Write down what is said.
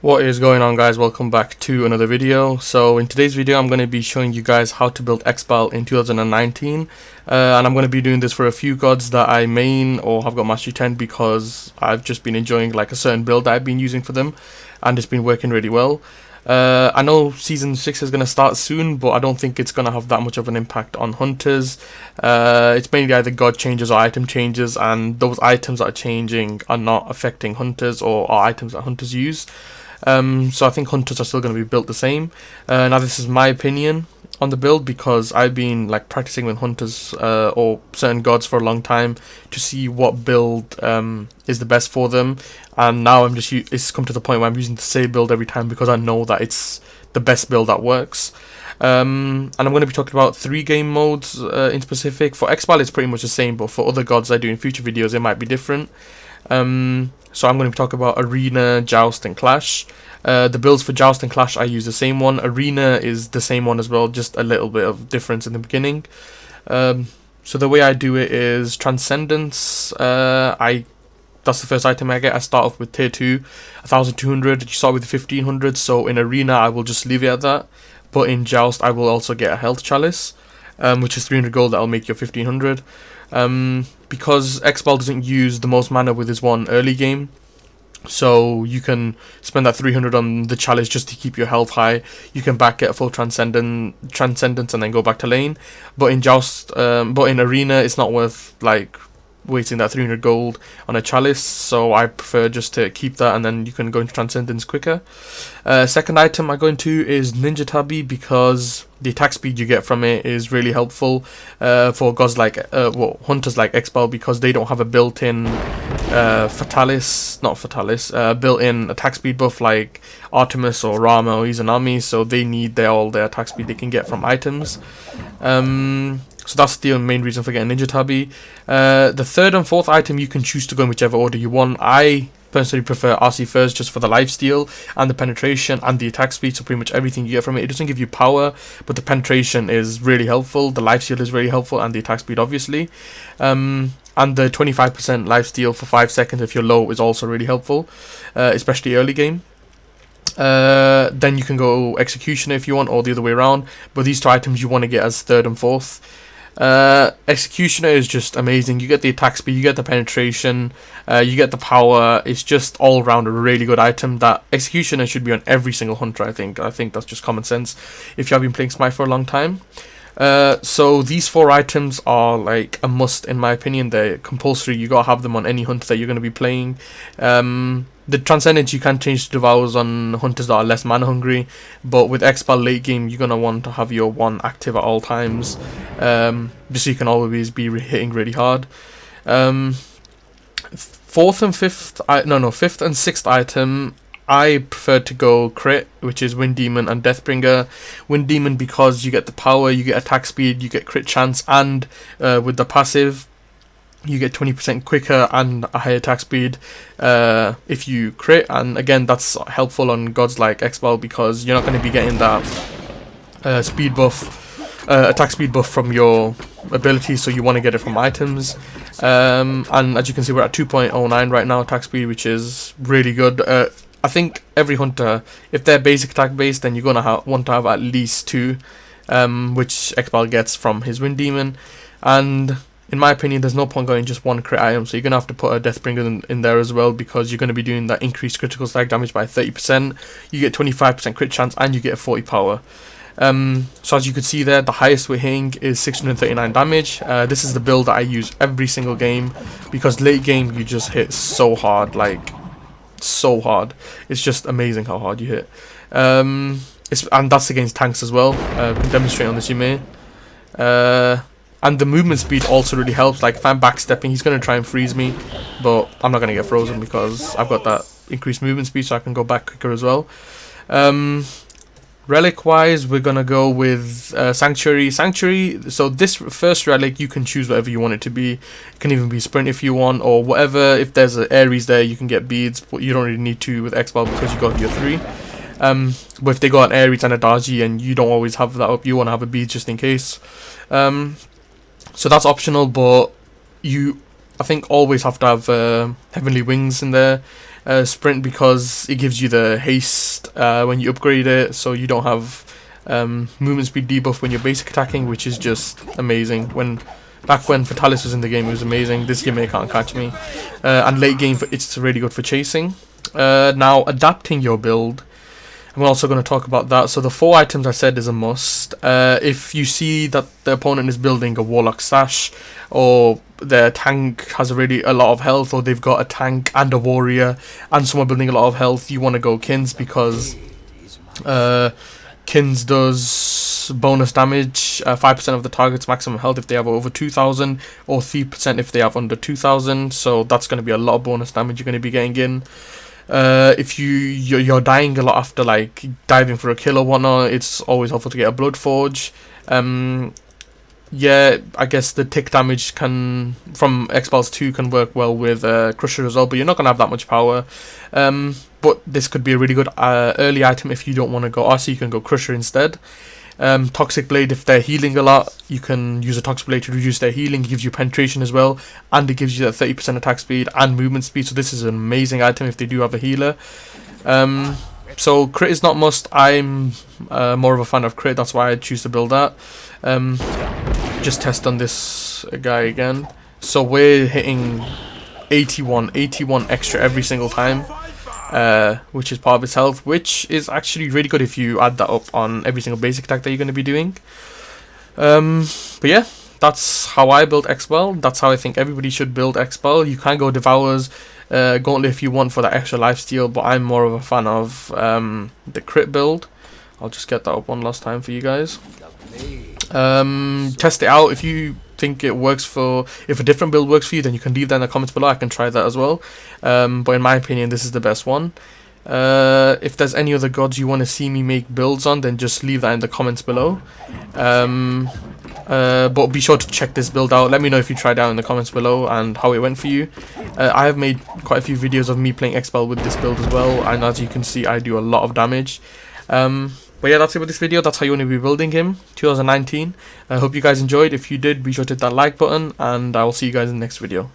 What is going on, guys? Welcome back to another video. So in today's video I'm going to be showing you guys how to build Xbal in 2019, and I'm going to be doing this for a few gods that I main or have got mastery 10 because I've just been enjoying like a certain build that I've been using for them and it's been working really well. I know season 6 is going to start soon, but I don't think it's going to have that much of an impact on hunters. It's mainly either god changes or item changes, and those items that are changing are not affecting hunters or are items that hunters use. So I think hunters are still going to be built the same. Now this is my opinion on the build because I've been like practicing with hunters or certain gods for a long time to see what build is the best for them, and now it's come to the point where I'm using the same build every time because I know that it's the best build that works. And I'm going to be talking about 3 game modes in specific. For Xbal it's pretty much the same, but for other gods I do in future videos it might be different. So I'm going to be talking about Arena, Joust and Clash. The builds for Joust and Clash I use the same one. Arena is the same one as well, just a little bit of difference in the beginning. So the way I do it is Transcendence. That's the first item I get. I start off with tier 2, 1200. You start with 1500, so in Arena I will just leave it at that. But in Joust I will also get a health chalice, which is 300 gold. That will make you 1500. Because Xbal doesn't use the most mana with his one early game, so you can spend that 300 on the chalice just to keep your health high. You can back get a full transcendence and then go back to lane. But in Joust, but in Arena, it's not worth like wasting that 300 gold on a chalice, so I prefer just to keep that and then you can go into transcendence quicker. Second item I go into is Ninja Tabi because the attack speed you get from it is really helpful for gods like hunters like Xbal, because they don't have a built-in built-in attack speed buff like Artemis or Rama or Izanami, so they need all their attack speed they can get from items. So that's the main reason for getting Ninja Tabi. The third and fourth item you can choose to go in whichever order you want. I personally prefer RC first just for the lifesteal and the penetration and the attack speed, so pretty much everything you get from it. It doesn't give you power, but the penetration is really helpful, the lifesteal is really helpful, and the attack speed obviously. And the 25% lifesteal for 5 seconds if you're low is also really helpful, especially early game. Then you can go Executioner if you want, or the other way around, but these 2 items you want to get as third and fourth. Executioner is just amazing. You get the attack speed, you get the penetration, you get the power. It's just all around a really good item. That Executioner should be on every single hunter. I think that's just common sense if you have been playing Smite for a long time. So these 4 items are like a must in my opinion. They're compulsory. You gotta have them on any hunter that you're gonna be playing. The Transcendence you can change to Devours on hunters that are less mana hungry, but with Xbal late game you're gonna want to have your 1 active at all times, just so you can always be hitting really hard. Fifth and 6th item I prefer to go crit, which is Wind Demon and Deathbringer. Wind Demon because you get the power, you get attack speed, you get crit chance, and with the passive you get 20% quicker and a higher attack speed if you crit. And again, that's helpful on gods like Xbal because you're not going to be getting that speed buff, attack speed buff from your abilities, so you want to get it from items. And as you can see, we're at 2.09 right now attack speed, which is really good. I think every hunter, if they're basic attack based, then you're gonna want to have at least 2, which Xbal gets from his Wind Demon. And in my opinion, there's no point going just 1 crit item, so you're gonna have to put a Deathbringer in there as well, because you're gonna be doing that increased critical strike damage by 30%. You get 25% crit chance and you get a 40 power. So as you can see there, the highest we're hitting is 639 damage. This is the build that I use every single game because late game you just hit so hard, like so hard. It's just amazing how hard you hit. And that's against tanks as well. Can demonstrate on this, you may. And the movement speed also really helps. Like if I'm backstepping, he's going to try and freeze me, but I'm not going to get frozen because I've got that increased movement speed, so I can go back quicker as well. Relic wise, we're going to go with Sanctuary. So this first relic, you can choose whatever you want it to be. It can even be sprint if you want, or whatever. If there's an Ares there, you can get beads, but you don't really need to with Xbal because you got your 3. But if they got an Ares and a Daji and you don't always have that up, you want to have a bead just in case. So that's optional, but you I think always have to have Heavenly Wings in there. Sprint because it gives you the haste when you upgrade it, so you don't have movement speed debuff when you're basic attacking, which is just amazing. Back when Fatalis was in the game, it was amazing. This game, it can't catch me. And late game, it's really good for chasing. Now, adapting your build, we're also going to talk about that. So the 4 items I said is a must. If you see that the opponent is building a Warlock Sash, or their tank has already a lot of health, or they've got a tank and a warrior, and someone building a lot of health, you want to go Kins, because Kins does bonus damage, 5% of the target's maximum health if they have over 2,000, or 3% if they have under 2,000, so that's going to be a lot of bonus damage you're going to be getting in. If you're dying a lot after like diving for a kill or whatnot, it's always helpful to get a Blood Forge. Yeah, I guess the tick damage from Xbalanque 2 can work well with Crusher as well, but you're not going to have that much power. But this could be a really good early item if you don't want to go RC, you can go Crusher instead. Toxic Blade, if they're healing a lot, you can use a Toxic Blade to reduce their healing. It gives you penetration as well, and it gives you that 30% attack speed and movement speed, so this is an amazing item if they do have a healer. So crit is not must. I'm more of a fan of crit, that's why I choose to build that. Just test on this guy again. So we're hitting 81 extra every single time, which is part of its health, which is actually really good if you add that up on every single basic attack that you're going to be doing. But yeah, that's how I build Xbal. That's how I think everybody should build Xbal. You can go Devourers, Gauntlet if you want for that extra lifesteal, but I'm more of a fan of the crit build. I'll just get that up one last time for you guys. Test it out. If you think it works if a different build works for you, then you can leave that in the comments below. I can try that as well. But in my opinion, this is the best one. If there's any other gods you want to see me make builds on, then just leave that in the comments below. But be sure to check this build out. Let me know if you tried out in the comments below and how it went for you. I have made quite a few videos of me playing Xbal with this build as well, and as you can see, I do a lot of damage. But yeah, that's it with this video. That's how you want to be building him, 2019. I hope you guys enjoyed. If you did, be sure to hit that like button, and I will see you guys in the next video.